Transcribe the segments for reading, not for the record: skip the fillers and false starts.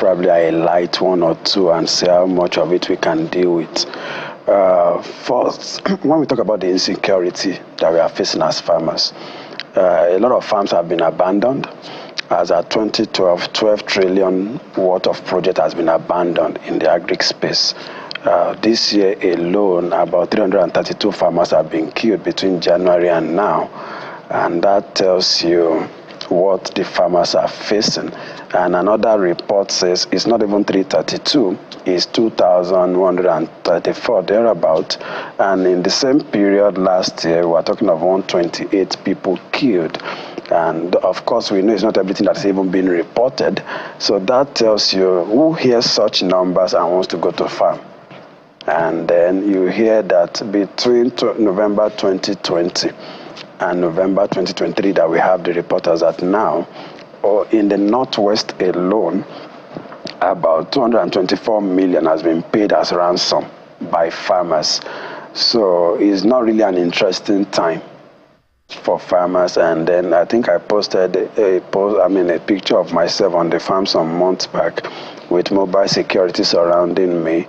probably highlight one or two and see how much of it we can deal with. First, when we talk about the insecurity that we are facing as farmers, a lot of farms have been abandoned. As at 2012, 12 trillion worth of project has been abandoned in the agric space. This year alone, about 332 farmers have been killed between January and now. And that tells you what the farmers are facing. And another report says it's not even 332, it's 2,134, thereabout. And in the same period last year, we were talking of 128 people killed. And of course, we know it's not everything that's even been reported. So that tells you who hears such numbers and wants to go to farm. And then you hear that between November 2020 and November 2023 that we have the reporters at now, or in the Northwest alone, about 224 million has been paid as ransom by farmers. So it's not really an interesting time for farmers. And then I think I posted a picture of myself on the farm some months back with mobile security surrounding me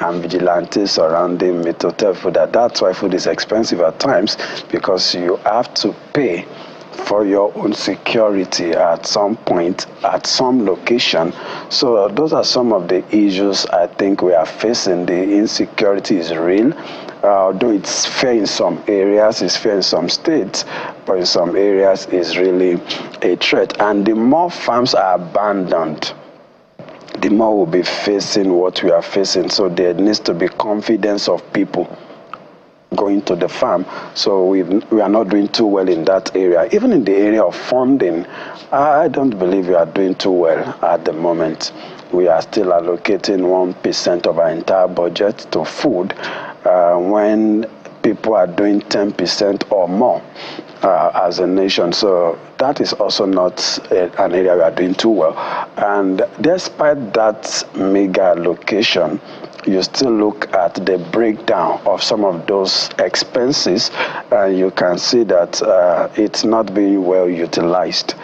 and vigilantes surrounding me to tell food that's why food is expensive at times, because you have to pay for your own security at some point, at some location. So those are some of the issues I think we are facing. The insecurity is real. Though it's fair in some areas, it's fair in some states, but in some areas it's really a threat. And the more farms are abandoned, the more we'll be facing what we are facing. So there needs to be confidence of people going to the farm. So we are not doing too well in that area. Even in the area of funding, I don't believe we are doing too well at the moment. We are still allocating 1% of our entire budget to food when people are doing 10% or more as a nation. So that is also not an area we are doing too well. And despite that mega allocation, you still look at the breakdown of some of those expenses, and you can see that it's not being well utilized.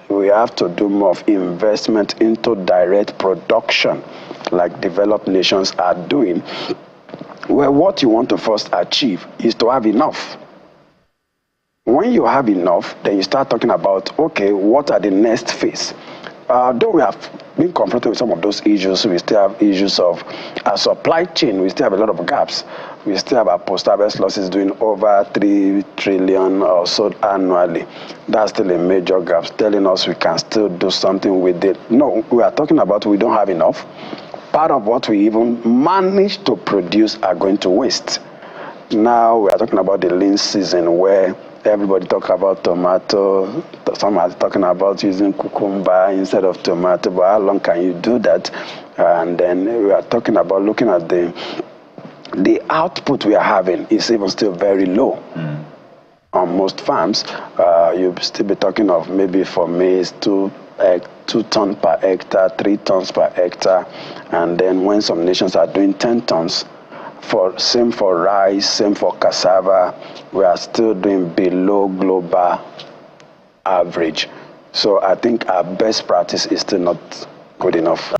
We have to do more of investment into direct production, like developed nations are doing, where what you want to first achieve is to have enough. When you have enough, then you start talking about, okay, what are the next phase? Though we have been confronted with some of those issues, we still have issues of our supply chain. We still have a lot of gaps. We still have our post-harvest losses doing over 3 trillion or so annually. That's still a major gap, telling us we can still do something with it. No, we are talking about we don't have enough. Part of what we even manage to produce are going to waste. Now we are talking about the lean season where everybody talk about tomato. Some are talking about using cucumber instead of tomato, but how long can you do that? And then we are talking about looking at the output we are having is even still very low. On most farms. You'll still be talking of maybe for maize 2 tons per hectare, 3 tons per hectare, and then when some nations are doing 10 tons, same for rice, same for cassava, we are still doing below global average. So I think our best practice is still not good enough.